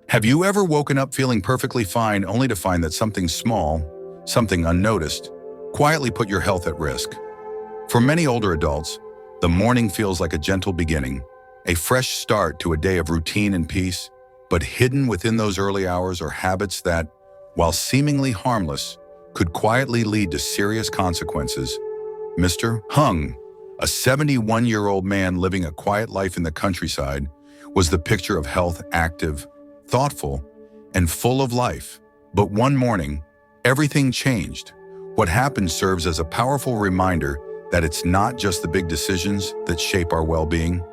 Have you ever woken up feeling perfectly fine only to find that something small, something unnoticed, quietly put your health at risk? For many older adults, the morning feels like a gentle beginning, a fresh start to a day of routine and peace, but hidden within those early hours are habits that, while seemingly harmless, could quietly lead to serious consequences. Mr. Hung, a 71-year-old man living a quiet life in the countryside, was the picture of health, active, thoughtful, and full of life. But one morning, everything changed. What happened serves as a powerful reminder that it's not just the big decisions that shape our well-being.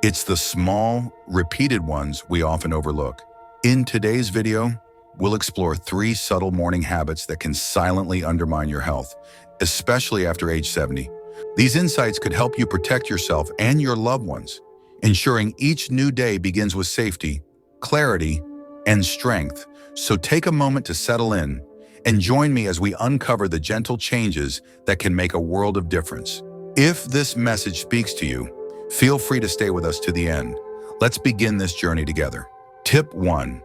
It's the small, repeated ones we often overlook. In today's video, we'll explore 3 subtle morning habits that can silently undermine your health, especially after age 70. These insights could help you protect yourself and your loved ones, ensuring each new day begins with safety, clarity, and strength. So take a moment to settle in and join me as we uncover the gentle changes that can make a world of difference. If this message speaks to you, feel free to stay with us to the end. Let's begin this journey together. Tip 1.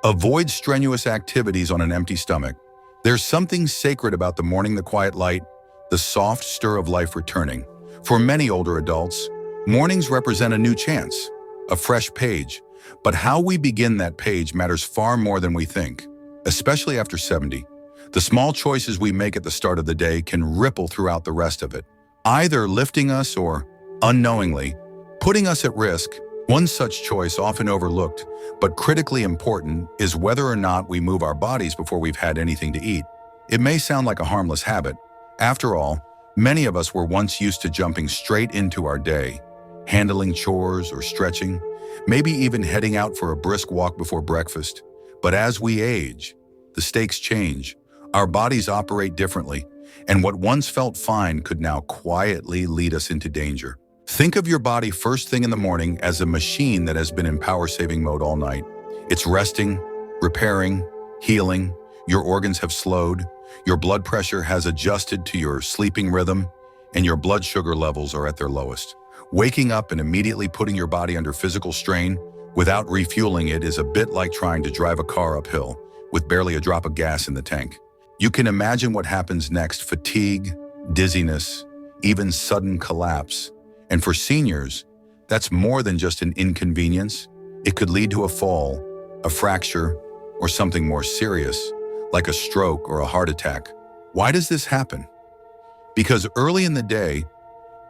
Avoid strenuous activities on an empty stomach. There's something sacred about the morning, the quiet light, the soft stir of life returning. For many older adults, mornings represent a new chance, a fresh page. But how we begin that page matters far more than we think, especially after 70. The small choices we make at the start of the day can ripple throughout the rest of it, either lifting us or, unknowingly, putting us at risk. One such choice, often overlooked, but critically important, is whether or not we move our bodies before we've had anything to eat. It may sound like a harmless habit. After all, many of us were once used to jumping straight into our day, handling chores or stretching, maybe even heading out for a brisk walk before breakfast. But as we age, the stakes change. Our bodies operate differently, and what once felt fine could now quietly lead us into danger. Think of your body first thing in the morning as a machine that has been in power-saving mode all night. It's resting, repairing, healing. Your organs have slowed, your blood pressure has adjusted to your sleeping rhythm, and your blood sugar levels are at their lowest. Waking up and immediately putting your body under physical strain without refueling it is a bit like trying to drive a car uphill with barely a drop of gas in the tank. You can imagine what happens next: fatigue, dizziness, even sudden collapse. And for seniors, that's more than just an inconvenience. It could lead to a fall, a fracture, or something more serious, like a stroke or a heart attack. Why does this happen? Because early in the day,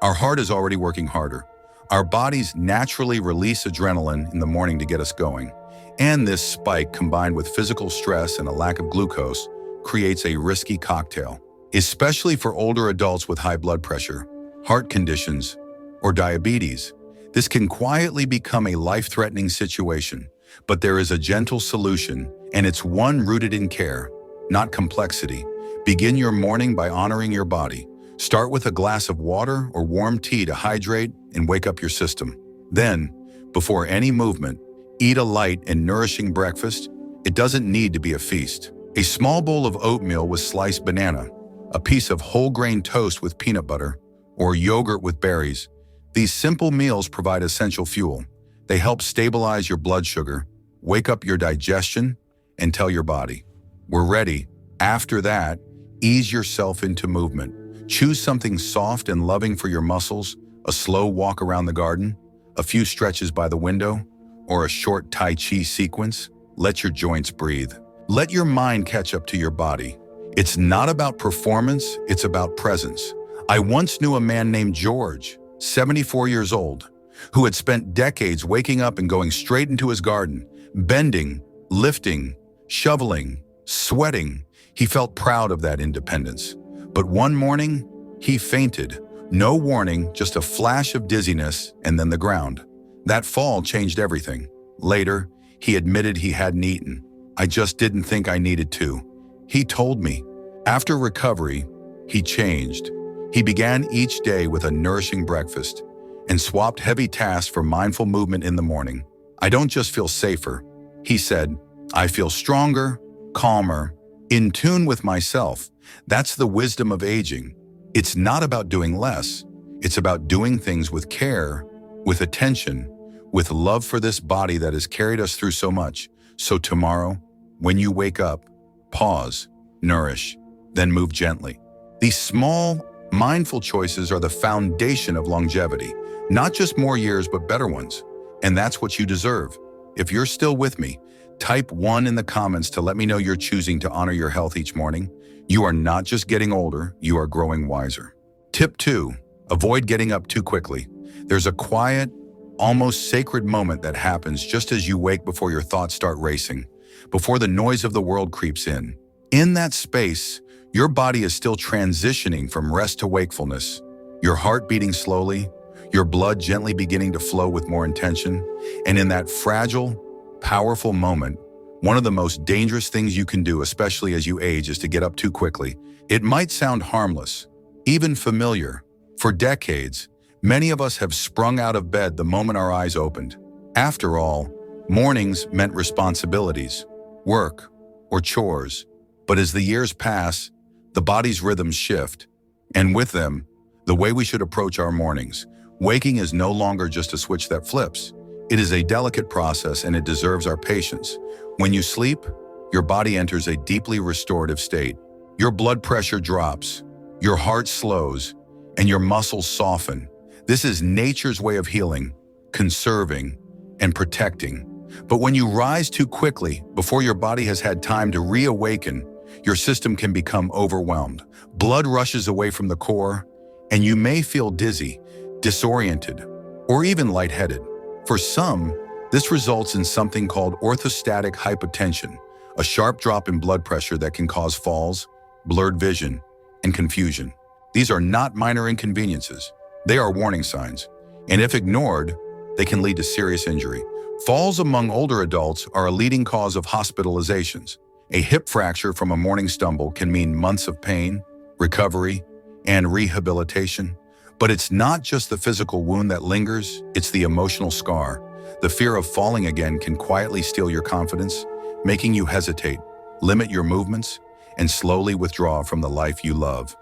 our heart is already working harder. Our bodies naturally release adrenaline in the morning to get us going. And this spike, combined with physical stress and a lack of glucose, creates a risky cocktail, especially for older adults with high blood pressure, heart conditions, or diabetes. This can quietly become a life-threatening situation. But there is a gentle solution, and it's one rooted in care, not complexity. Begin your morning by honoring your body. Start with a glass of water or warm tea to hydrate and wake up your system. Then, before any movement, eat a light and nourishing breakfast. It doesn't need to be a feast. A small bowl of oatmeal with sliced banana, a piece of whole grain toast with peanut butter, or yogurt with berries. These simple meals provide essential fuel. They help stabilize your blood sugar, wake up your digestion, and tell your body, we're ready. After that, ease yourself into movement. Choose something soft and loving for your muscles, a slow walk around the garden, a few stretches by the window, or a short Tai Chi sequence. Let your joints breathe. Let your mind catch up to your body. It's not about performance, it's about presence. I once knew a man named George, 74 years old, who had spent decades waking up and going straight into his garden, bending, lifting, shoveling, sweating. He felt proud of that independence. But one morning, he fainted. No warning, just a flash of dizziness and then the ground. That fall changed everything. Later, he admitted he hadn't eaten. I just didn't think I needed to. He told me. After recovery, he changed. He began each day with a nourishing breakfast and swapped heavy tasks for mindful movement in the morning. I don't just feel safer, he said. I feel stronger, calmer, in tune with myself. That's the wisdom of aging. It's not about doing less. It's about doing things with care, with attention, with love for this body that has carried us through so much. So tomorrow, when you wake up, pause, nourish, then move gently. These small, mindful choices are the foundation of longevity, not just more years, but better ones. And that's what you deserve. If you're still with me, type 1 in the comments to let me know you're choosing to honor your health each morning. You are not just getting older, you are growing wiser. Tip 2, avoid getting up too quickly. There's a quiet, almost sacred moment that happens just as you wake before your thoughts start racing, before the noise of the world creeps in. In that space, your body is still transitioning from rest to wakefulness, your heart beating slowly, your blood gently beginning to flow with more intention. And in that fragile, powerful moment, one of the most dangerous things you can do, especially as you age, is to get up too quickly. It might sound harmless, even familiar. For decades, many of us have sprung out of bed the moment our eyes opened. After all, mornings meant responsibilities, work, or chores. But as the years pass, the body's rhythms shift, and with them, the way we should approach our mornings. Waking is no longer just a switch that flips. It is a delicate process, and it deserves our patience. When you sleep, your body enters a deeply restorative state. Your blood pressure drops, your heart slows, and your muscles soften. This is nature's way of healing, conserving, and protecting. But when you rise too quickly, before your body has had time to reawaken, your system can become overwhelmed. Blood rushes away from the core, and you may feel dizzy, disoriented, or even lightheaded. For some, this results in something called orthostatic hypotension, a sharp drop in blood pressure that can cause falls, blurred vision, and confusion. These are not minor inconveniences. They are warning signs, and if ignored, they can lead to serious injury. Falls among older adults are a leading cause of hospitalizations. A hip fracture from a morning stumble can mean months of pain, recovery, and rehabilitation. But it's not just the physical wound that lingers, it's the emotional scar. The fear of falling again can quietly steal your confidence, making you hesitate, limit your movements, and slowly withdraw from the life you love.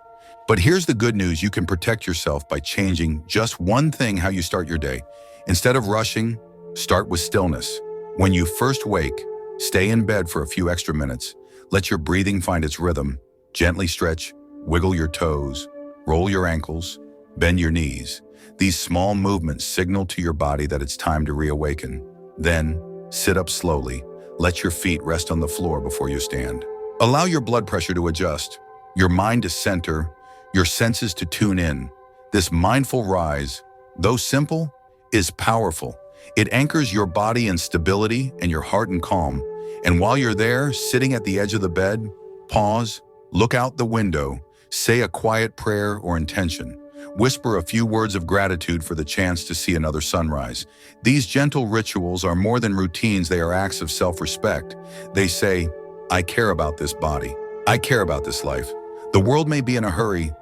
But here's the good news: you can protect yourself by changing just one thing how you start your day. Instead of rushing, start with stillness. When you first wake, stay in bed for a few extra minutes. Let your breathing find its rhythm. Gently stretch, wiggle your toes, roll your ankles, bend your knees. These small movements signal to your body that it's time to reawaken. Then, sit up slowly. Let your feet rest on the floor before you stand. Allow your blood pressure to adjust, your mind to center, your senses to tune in. This mindful rise, though simple, is powerful. It anchors your body in stability and your heart in calm. And while you're there, sitting at the edge of the bed, pause, look out the window, say a quiet prayer or intention. Whisper a few words of gratitude for the chance to see another sunrise. These gentle rituals are more than routines, they are acts of self-respect. They say, I care about this body. I care about this life. The world may be in a hurry,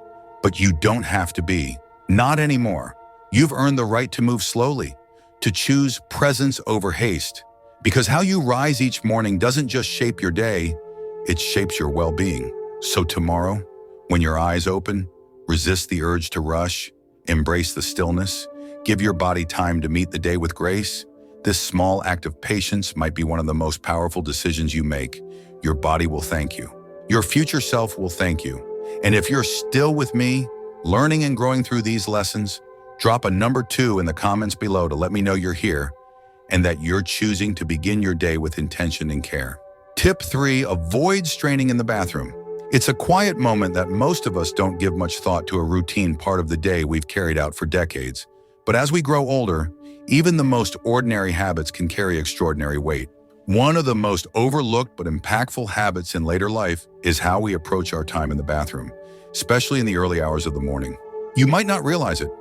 but you don't have to be. Not anymore. You've earned the right to move slowly, to choose presence over haste. Because how you rise each morning doesn't just shape your day, it shapes your well-being. So tomorrow, when your eyes open, resist the urge to rush, embrace the stillness, give your body time to meet the day with grace. This small act of patience might be one of the most powerful decisions you make. Your body will thank you. Your future self will thank you. And if you're still with me, learning and growing through these lessons, drop a number 2 in the comments below to let me know you're here and that you're choosing to begin your day with intention and care. Tip 3, avoid straining in the bathroom. It's a quiet moment that most of us don't give much thought to, a routine part of the day we've carried out for decades. But as we grow older, even the most ordinary habits can carry extraordinary weight. One of the most overlooked but impactful habits in later life is how we approach our time in the bathroom, especially in the early hours of the morning. You might not realize it,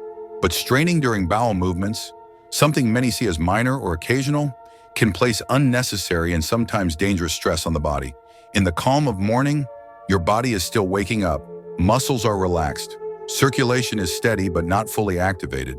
but straining during bowel movements, something many see as minor or occasional, can place unnecessary and sometimes dangerous stress on the body. In the calm of morning, your body is still waking up, muscles are relaxed, circulation is steady but not fully activated,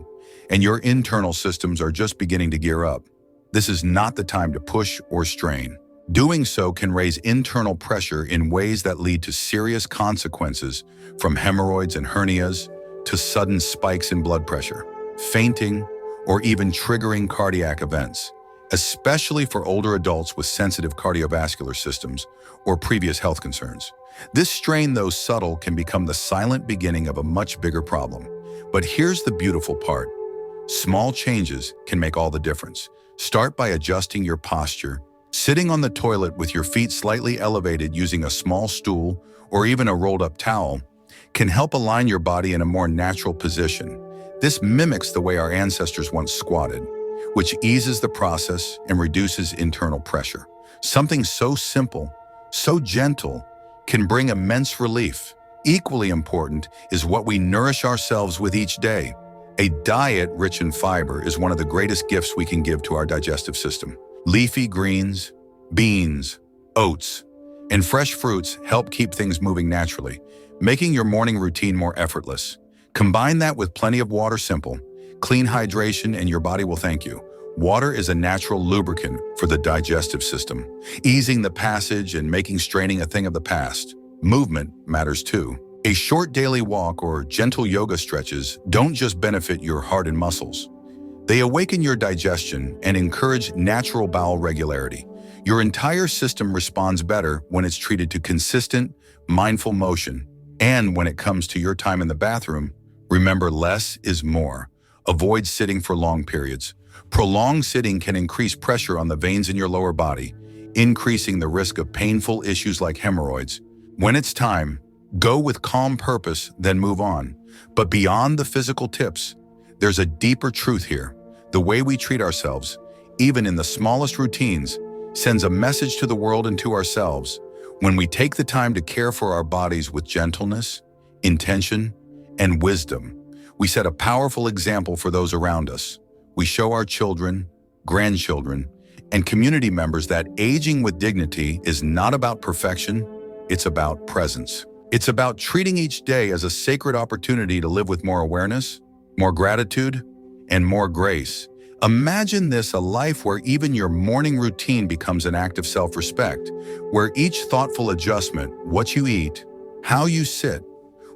and your internal systems are just beginning to gear up. This is not the time to push or strain. Doing so can raise internal pressure in ways that lead to serious consequences, from hemorrhoids and hernias to sudden spikes in blood pressure, fainting, or even triggering cardiac events. especially for older adults with sensitive cardiovascular systems or previous health concerns. This strain, though subtle, can become the silent beginning of a much bigger problem. But here's the beautiful part. Small changes can make all the difference. Start by adjusting your posture. Sitting on the toilet with your feet slightly elevated using a small stool or even a rolled-up towel can help align your body in a more natural position. This mimics the way our ancestors once squatted, which eases the process and reduces internal pressure. Something so simple, so gentle, can bring immense relief. Equally important is what we nourish ourselves with each day. A diet rich in fiber is one of the greatest gifts we can give to our digestive system. Leafy greens, beans, oats, and fresh fruits help keep things moving naturally, making your morning routine more effortless. Combine that with plenty of water. Simple, clean hydration, and your body will thank you. Water is a natural lubricant for the digestive system, easing the passage and making straining a thing of the past. Movement matters too. A short daily walk or gentle yoga stretches don't just benefit your heart and muscles. They awaken your digestion and encourage natural bowel regularity. Your entire system responds better when it's treated to consistent, mindful motion. And when it comes to your time in the bathroom, remember, less is more. Avoid sitting for long periods. Prolonged sitting can increase pressure on the veins in your lower body, increasing the risk of painful issues like hemorrhoids. When it's time, go with calm purpose, then move on. But beyond the physical tips, there's a deeper truth here. The way we treat ourselves, even in the smallest routines, sends a message to the world and to ourselves. When we take the time to care for our bodies with gentleness, intention, and wisdom, we set a powerful example for those around us. We show our children, grandchildren, and community members that aging with dignity is not about perfection, it's about presence. It's about treating each day as a sacred opportunity to live with more awareness, more gratitude, and more grace. Imagine this: a life where even your morning routine becomes an act of self-respect, where each thoughtful adjustment, what you eat, how you sit,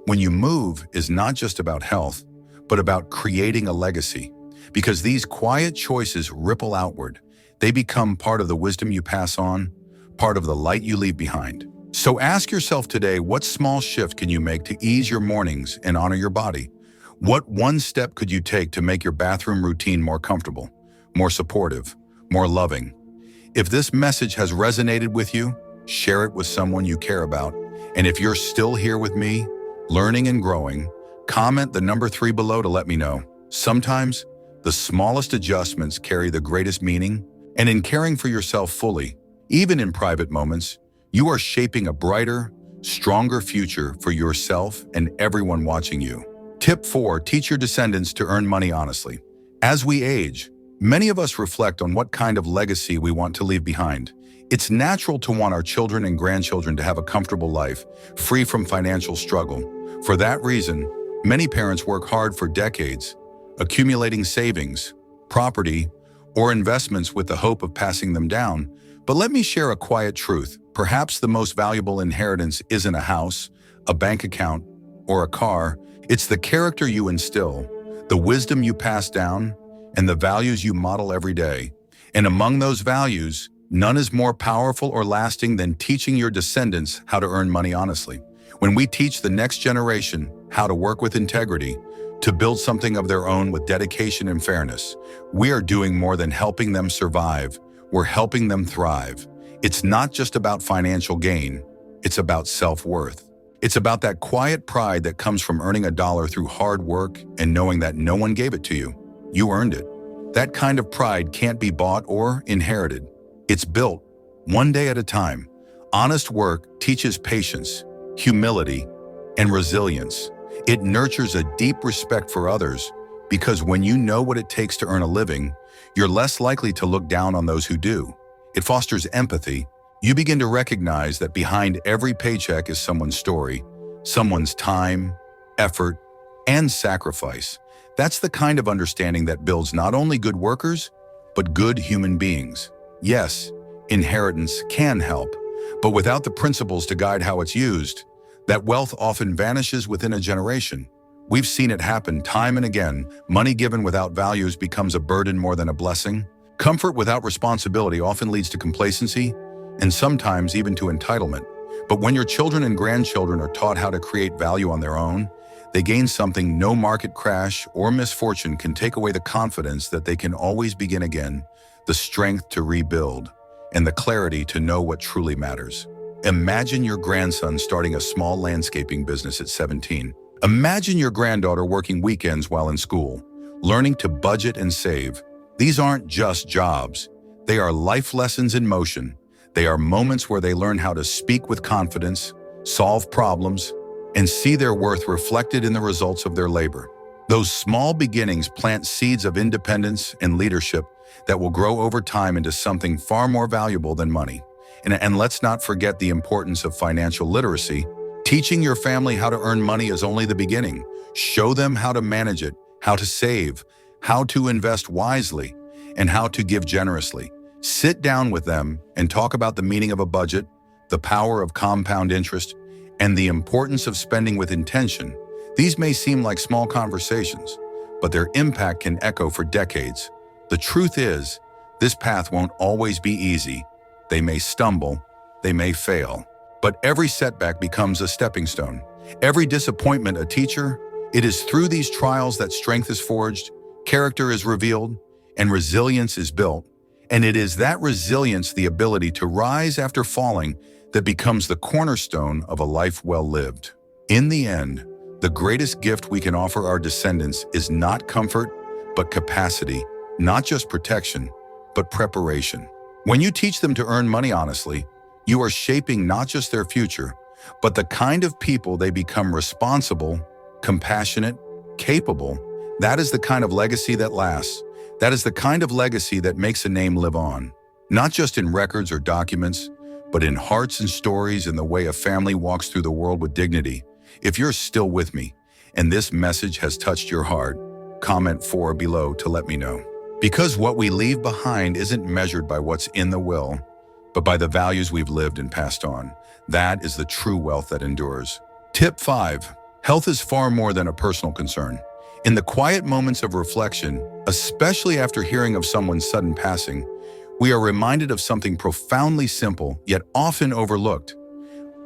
when you move, is not just about health, but about creating a legacy. Because these quiet choices ripple outward. They become part of the wisdom you pass on, part of the light you leave behind. So ask yourself today, what small shift can you make to ease your mornings and honor your body? What one step could you take to make your bathroom routine more comfortable, more supportive, more loving? If this message has resonated with you, share it with someone you care about. And if you're still here with me, learning and growing, comment the number 3 below to let me know. Sometimes, the smallest adjustments carry the greatest meaning, and in caring for yourself fully, even in private moments, you are shaping a brighter, stronger future for yourself and everyone watching you. Tip 4, teach your descendants to earn money honestly. As we age, many of us reflect on what kind of legacy we want to leave behind. It's natural to want our children and grandchildren to have a comfortable life, free from financial struggle. For that reason, many parents work hard for decades, accumulating savings, property, or investments with the hope of passing them down. But let me share a quiet truth. Perhaps the most valuable inheritance isn't a house, a bank account, or a car. It's the character you instill, the wisdom you pass down, and the values you model every day. And among those values, none is more powerful or lasting than teaching your descendants how to earn money honestly. When we teach the next generation how to work with integrity, to build something of their own with dedication and fairness, we are doing more than helping them survive. We're helping them thrive. It's not just about financial gain. It's about self-worth. It's about that quiet pride that comes from earning a dollar through hard work and knowing that no one gave it to you. You earned it. That kind of pride can't be bought or inherited. It's built, one day at a time. Honest work teaches patience, humility, and resilience. It nurtures a deep respect for others, because when you know what it takes to earn a living, you're less likely to look down on those who do. It fosters empathy. You begin to recognize that behind every paycheck is someone's story, someone's time, effort, and sacrifice. That's the kind of understanding that builds not only good workers, but good human beings. Yes, inheritance can help, but without the principles to guide how it's used, that wealth often vanishes within a generation. We've seen it happen time and again. Money given without values becomes a burden more than a blessing. Comfort without responsibility often leads to complacency and sometimes even to entitlement. But when your children and grandchildren are taught how to create value on their own, they gain something no market crash or misfortune can take away: the confidence that they can always begin again, the strength to rebuild, and the clarity to know what truly matters. Imagine your grandson starting a small landscaping business at 17. Imagine your granddaughter working weekends while in school, learning to budget and save. These aren't just jobs. They are life lessons in motion. They are moments where they learn how to speak with confidence, solve problems, and see their worth reflected in the results of their labor. Those small beginnings plant seeds of independence and leadership that will grow over time into something far more valuable than money. And let's not forget the importance of financial literacy. Teaching your family how to earn money is only the beginning. Show them how to manage it, how to save, how to invest wisely, and how to give generously. Sit down with them and talk about the meaning of a budget, the power of compound interest, and the importance of spending with intention. These may seem like small conversations, but their impact can echo for decades. The truth is, this path won't always be easy. They may stumble, they may fail, but every setback becomes a stepping stone. Every disappointment a teacher. It is through these trials that strength is forged, character is revealed, and resilience is built. And it is that resilience, the ability to rise after falling, that becomes the cornerstone of a life well lived. In the end, the greatest gift we can offer our descendants is not comfort, but capacity, not just protection, but preparation. When you teach them to earn money honestly, you are shaping not just their future, but the kind of people they become: responsible, compassionate, capable. That is the kind of legacy that lasts. That is the kind of legacy that makes a name live on, not just in records or documents, but in hearts and stories, in the way a family walks through the world with dignity. If you're still with me and this message has touched your heart, comment 4 below to let me know. Because what we leave behind isn't measured by what's in the will, but by the values we've lived and passed on. That is the true wealth that endures. Tip 5. Health is far more than a personal concern. In the quiet moments of reflection, especially after hearing of someone's sudden passing, we are reminded of something profoundly simple, yet often overlooked.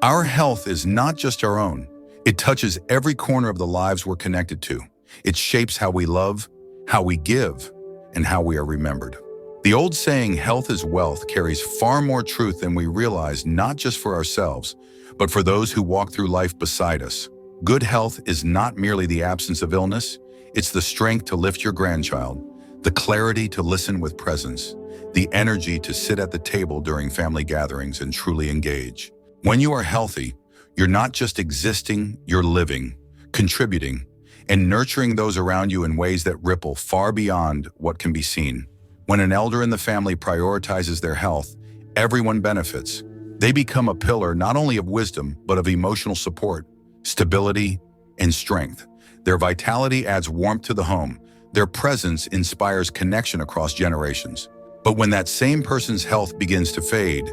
Our health is not just our own. It touches every corner of the lives we're connected to. It shapes how we love, how we give, and how we are remembered. The old saying, health is wealth, carries far more truth than we realize, not just for ourselves, but for those who walk through life beside us. Good health is not merely the absence of illness. It's the strength to lift your grandchild, the clarity to listen with presence, the energy to sit at the table during family gatherings and truly engage. When you are healthy, you're not just existing, you're living, contributing, and nurturing those around you in ways that ripple far beyond what can be seen. When an elder in the family prioritizes their health, everyone benefits. They become a pillar not only of wisdom, but of emotional support, stability, and strength. Their vitality adds warmth to the home. Their presence inspires connection across generations. But when that same person's health begins to fade,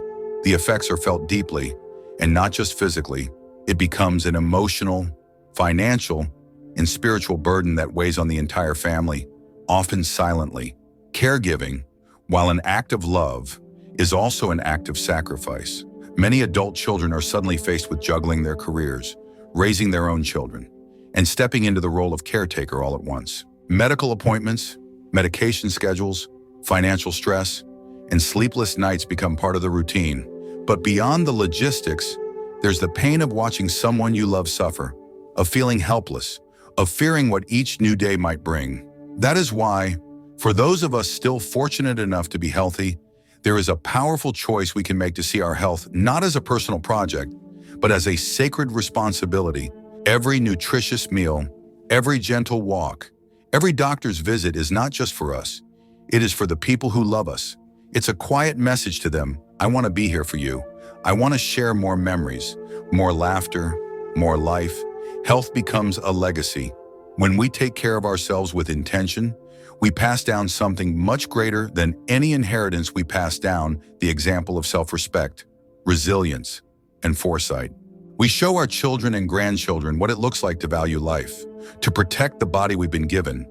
the effects are felt deeply, and not just physically. It becomes an emotional, financial, and spiritual burden that weighs on the entire family, often silently. Caregiving, while an act of love, is also an act of sacrifice. Many adult children are suddenly faced with juggling their careers, raising their own children, and stepping into the role of caretaker all at once. Medical appointments, medication schedules, financial stress, and sleepless nights become part of the routine. But beyond the logistics, there's the pain of watching someone you love suffer, of feeling helpless, of fearing what each new day might bring. That is why, for those of us still fortunate enough to be healthy, there is a powerful choice we can make to see our health not as a personal project, but as a sacred responsibility. Every nutritious meal, every gentle walk, every doctor's visit is not just for us. It is for the people who love us. It's a quiet message to them. I want to be here for you. I want to share more memories, more laughter, more life. Health becomes a legacy. When we take care of ourselves with intention, we pass down something much greater than any inheritance we pass down: the example of self-respect, resilience, and foresight. We show our children and grandchildren what it looks like to value life, to protect the body we've been given,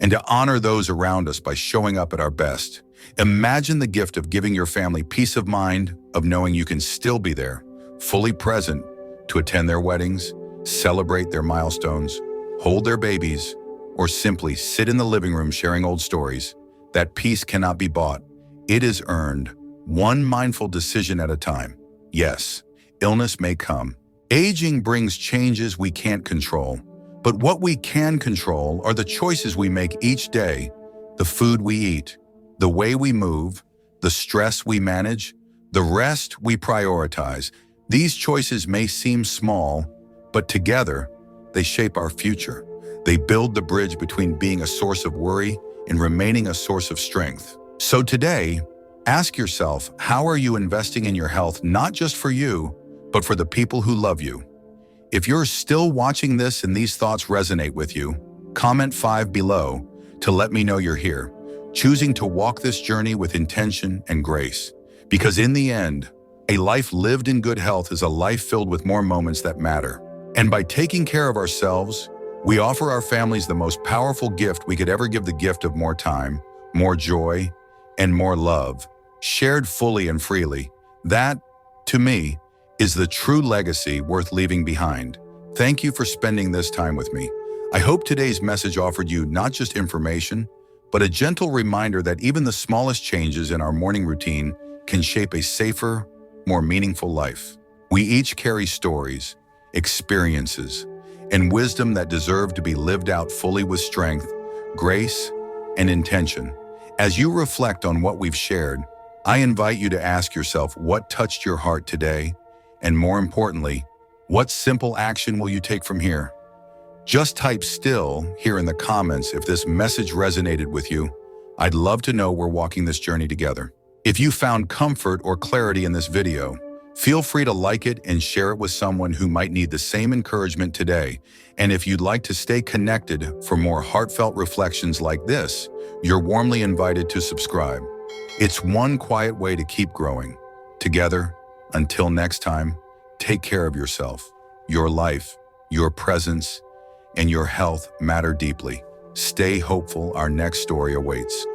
and to honor those around us by showing up at our best. Imagine the gift of giving your family peace of mind, of knowing you can still be there, fully present, to attend their weddings, celebrate their milestones, hold their babies, or simply sit in the living room sharing old stories. That peace cannot be bought. It is earned, one mindful decision at a time. Yes, illness may come. Aging brings changes we can't control. But what we can control are the choices we make each day, the food we eat, the way we move, the stress we manage, the rest we prioritize. These choices may seem small, but together, they shape our future. They build the bridge between being a source of worry and remaining a source of strength. So today, ask yourself, how are you investing in your health, not just for you, but for the people who love you? If you're still watching this and these thoughts resonate with you, comment 5 below to let me know you're here, choosing to walk this journey with intention and grace. Because in the end, a life lived in good health is a life filled with more moments that matter. And by taking care of ourselves, we offer our families the most powerful gift we could ever give, the gift of more time, more joy, and more love, shared fully and freely. That, to me, is the true legacy worth leaving behind. Thank you for spending this time with me. I hope today's message offered you not just information, but a gentle reminder that even the smallest changes in our morning routine can shape a safer, more meaningful life. We each carry stories, experiences, and wisdom that deserve to be lived out fully with strength, grace, and intention. As you reflect on what we've shared, I invite you to ask yourself what touched your heart today, and more importantly, what simple action will you take from here? Just type "still" here in the comments if this message resonated with you. I'd love to know we're walking this journey together. If you found comfort or clarity in this video, feel free to like it and share it with someone who might need the same encouragement today. And if you'd like to stay connected for more heartfelt reflections like this, you're warmly invited to subscribe. It's one quiet way to keep growing. Together, until next time, take care of yourself. Your life, your presence, and your health matter deeply. Stay hopeful. Our next story awaits.